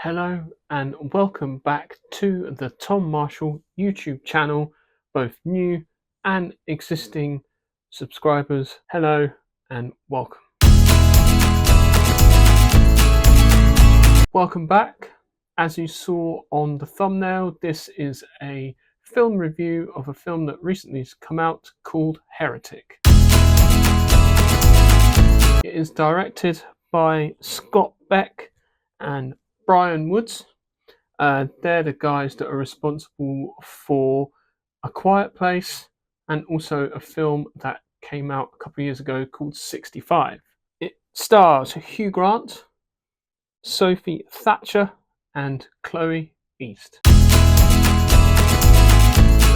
Hello and welcome back to the Tom Marshall YouTube channel, both new and existing subscribers. Hello and welcome. Welcome back. As you saw on the thumbnail, this is a film review of a film that recently has come out called Heretic. It is directed by Scott Beck and Brian Woods. They're the guys that are responsible for A Quiet Place and also a film that came out a couple of years ago called 65. It stars Hugh Grant, Sophie Thatcher, and Chloe East.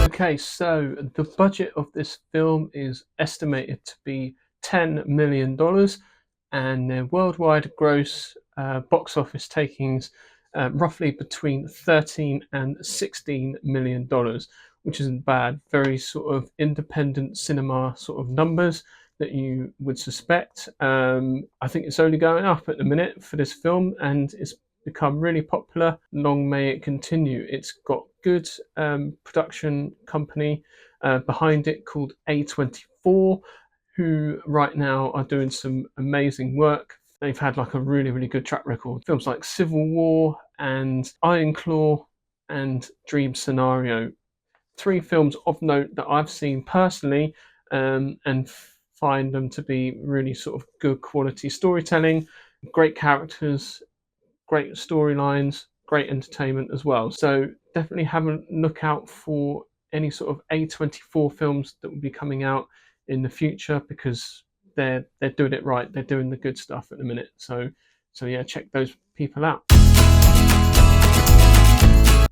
Okay, so the budget of this film is estimated to be $10 million, and their worldwide gross box office takings roughly between $13 and $16 million, which isn't bad. Very sort of independent cinema sort of numbers that you would suspect. I think it's only going up at the minute for this film, and it's become really popular. Long may it continue. It's got good production company behind it called A24, who right now are doing some amazing work. They've had like a really good track record. Films like Civil War and Iron Claw and Dream Scenario. 3 films of note that I've seen personally, and find them to be really sort of good quality storytelling, great characters, great storylines, great entertainment as well. So definitely have a look out for any sort of A24 films that will be coming out in the future, because they're doing it right. They're doing the good stuff at the minute. So yeah, check those people out.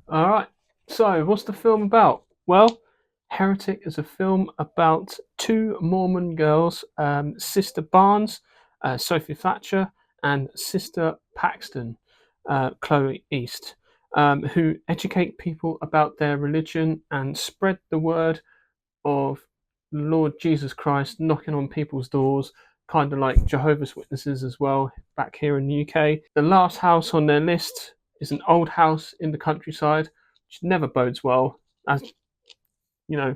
All right. So what's the film about? Well, Heretic is a film about 2 Mormon girls, Sister Barnes, Sophie Thatcher, and Sister Paxton, Chloe East, who educate people about their religion and spread the word of Lord Jesus Christ knocking on people's doors, kind of like Jehovah's Witnesses as well, back here in the UK. The last house on their list is an old house in the countryside, which never bodes well, as you know,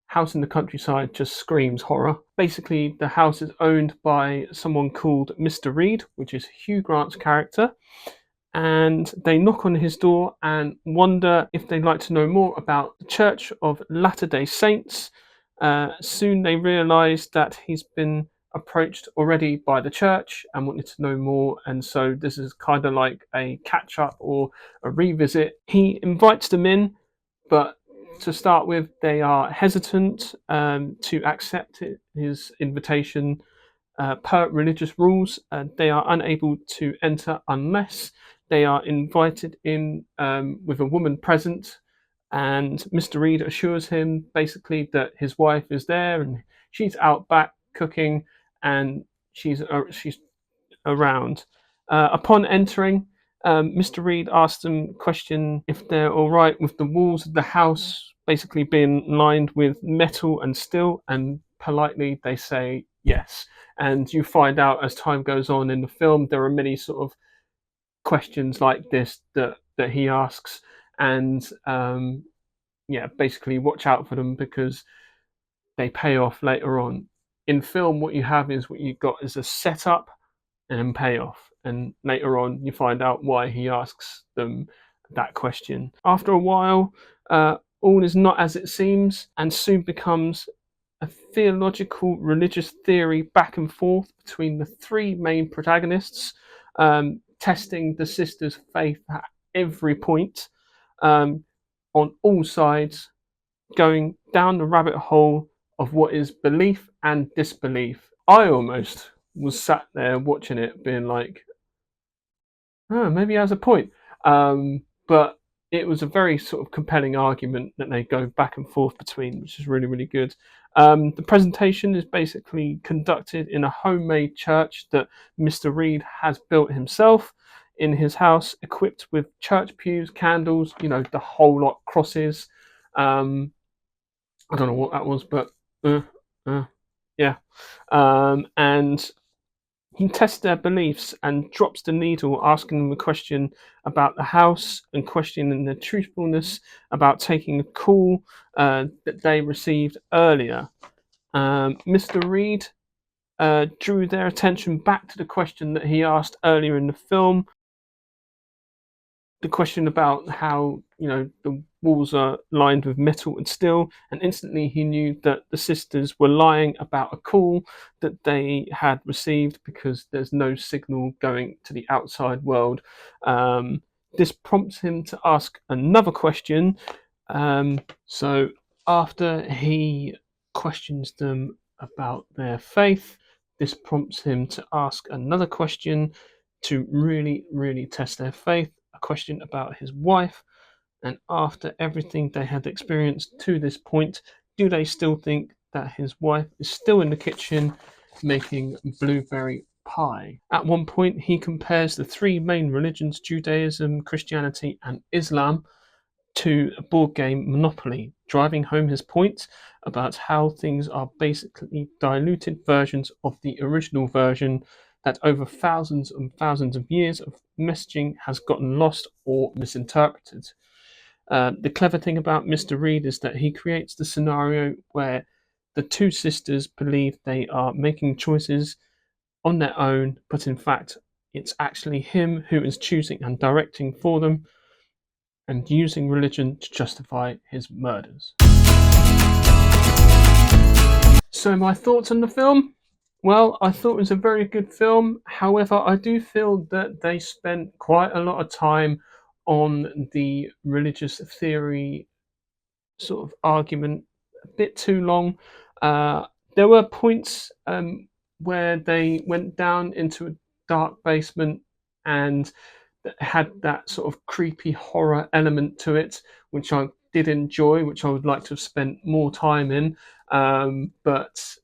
house in the countryside just screams horror. Basically, the house is owned by someone called Mr. Reed, which is Hugh Grant's character, and they knock on his door and wonder if they'd like to know more about the Church of Latter-day Saints. Soon they realise that he's been approached already by the church and wanted to know more, and so this is kind of like a catch-up or a revisit. He invites them in, but to start with, they are hesitant to accept his invitation. Per religious rules, they are unable to enter unless they are invited in with a woman present. And Mr. Reed assures him basically that his wife is there and she's out back cooking, and she's around. Upon entering, Mr. Reed asks them question if they're all right with the walls of the house basically being lined with metal and steel, and politely they say yes. And you find out as time goes on in the film there are many sort of questions like this that he asks, and yeah, basically watch out for them because they pay off later on. In film, what you have is what you've got is a setup and payoff, and later on you find out why he asks them that question. After a while, all is not as it seems, and soon becomes a theological religious theory back and forth between the 3 main protagonists, testing the sisters' faith at every point, on all sides, going down the rabbit hole of what is belief and disbelief. I almost was sat there watching it being like, oh, maybe he has a point. But it was a very sort of compelling argument that they go back and forth between, which is really good. The presentation is basically conducted in a homemade church that Mr. Reed has built himself in his house, equipped with church pews, candles, the whole lot, crosses. I don't know what that was, but yeah. And he tests their beliefs and drops the needle, asking them a question about the house and questioning their truthfulness about taking a call that they received earlier. Mr. Reed drew their attention back to the question that he asked earlier in the film, the question about how the walls are lined with metal and steel, and instantly he knew that the sisters were lying about a call that they had received because there's no signal going to the outside world. This prompts him to ask another question. So after he questions them about their faith, this prompts him to ask another question to really, really test their faith, a question about his wife. And after everything they had experienced to this point, do they still think that his wife is still in the kitchen making blueberry pie? At one point, he compares the three main religions, Judaism, Christianity, and Islam, to a board game Monopoly, driving home his point about how things are basically diluted versions of the original version, that over thousands and thousands of years of messaging has gotten lost or misinterpreted. The clever thing about Mr. Reed is that he creates the scenario where the two sisters believe they are making choices on their own, but in fact, it's actually him who is choosing and directing for them and using religion to justify his murders. So, my thoughts on the film? Well, I thought it was a very good film. However, I do feel that they spent quite a lot of time on the religious theory sort of argument, a bit too long. Uh, there were points where they went down into a dark basement and had that sort of creepy horror element to it, which I did enjoy, which I would like to have spent more time in. But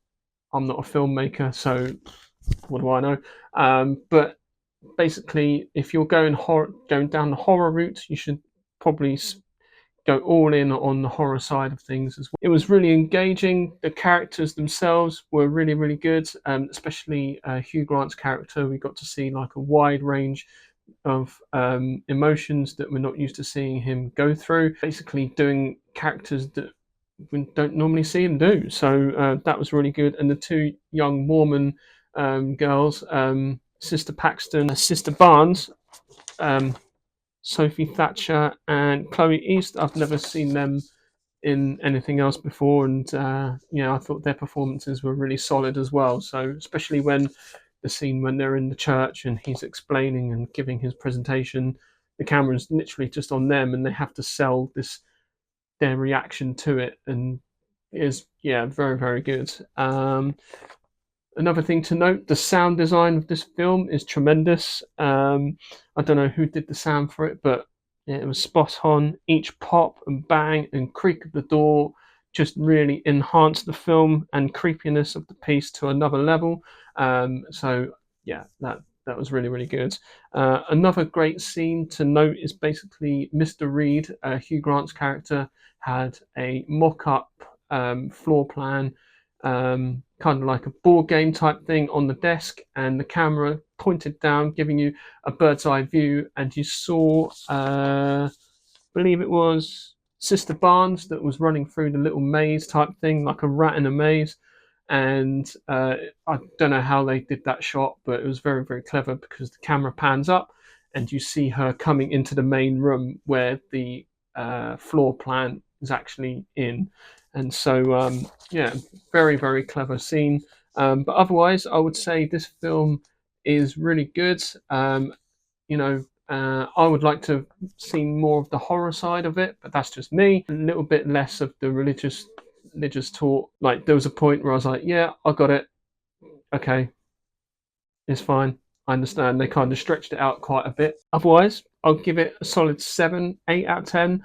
I'm not a filmmaker, so what do I know? But basically, if you're going down the horror route, you should probably go all in on the horror side of things as well. It was really engaging. The characters themselves were really, really good, especially Hugh Grant's character. We got to see like a wide range of emotions that we're not used to seeing him go through. Basically, doing characters that we don't normally see him do. So that was really good. And the two young Mormon girls, Sister Paxton, Sister Barnes, um, Sophie Thatcher, and Chloe East. I've never seen them in anything else before, and I thought their performances were really solid as well. So especially when the scene when they're in the church and he's explaining and giving his presentation, the camera's literally just on them, and they have to sell this their reaction to it, and it is very, very good. Another thing to note, the sound design of this film is tremendous. I don't know who did the sound for it, but it was spot on. Each pop and bang and creak of the door just really enhanced the film and creepiness of the piece to another level. So yeah, that was really, really good. Another great scene to note is basically Mr. Reed, Hugh Grant's character, had a mock-up floor plan, kind of like a board game type thing on the desk, and the camera pointed down, giving you a bird's eye view, and you saw, believe it was Sister Barnes that was running through the little maze type thing, like a rat in a maze. And I don't know how they did that shot, but it was very, very clever because the camera pans up and you see her coming into the main room where the floor plan is actually in. And so, very, very clever scene. But otherwise, I would say this film is really good. I would like to have seen more of the horror side of it, but that's just me. A little bit less of the religious talk. Like there was a point where I was like, yeah, I got it. Okay, it's fine. I understand. They kind of stretched it out quite a bit. Otherwise, I'll give it a solid 7, 8 out of 10.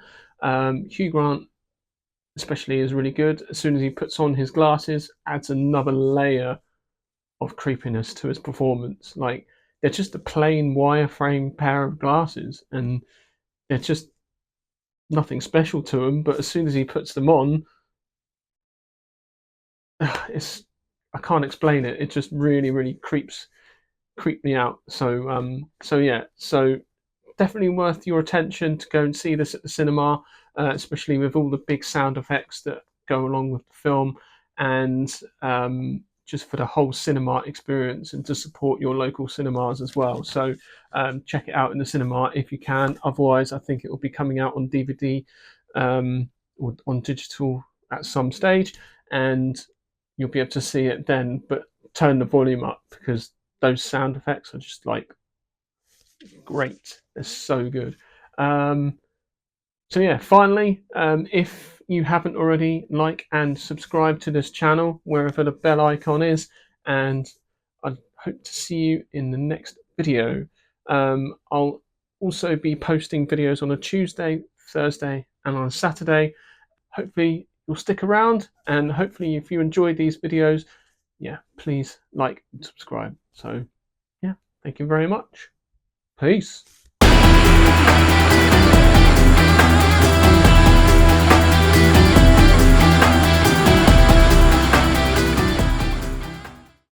Hugh Grant, especially, is really good. As soon as he puts on his glasses, adds another layer of creepiness to his performance. Like they're just a plain wireframe pair of glasses, and they're just nothing special to him. But as soon as he puts them on, it's I can't explain it. It just really, really creeps creeped me out. So yeah, so definitely worth your attention to go and see this at the cinema, especially with all the big sound effects that go along with the film, and just for the whole cinema experience, and to support your local cinemas as well. So check it out in the cinema if you can. Otherwise, I think it will be coming out on DVD or on digital at some stage, and you'll be able to see it then. But turn the volume up because those sound effects are just like great. They're so good. So yeah, finally, if you haven't already, like and subscribe to this channel wherever the bell icon is, and I hope to see you in the next video. I'll also be posting videos on a Tuesday, Thursday, and on a Saturday. Hopefully you'll stick around, and hopefully if you enjoy these videos, yeah, please like and subscribe. So yeah, thank you very much. Peace.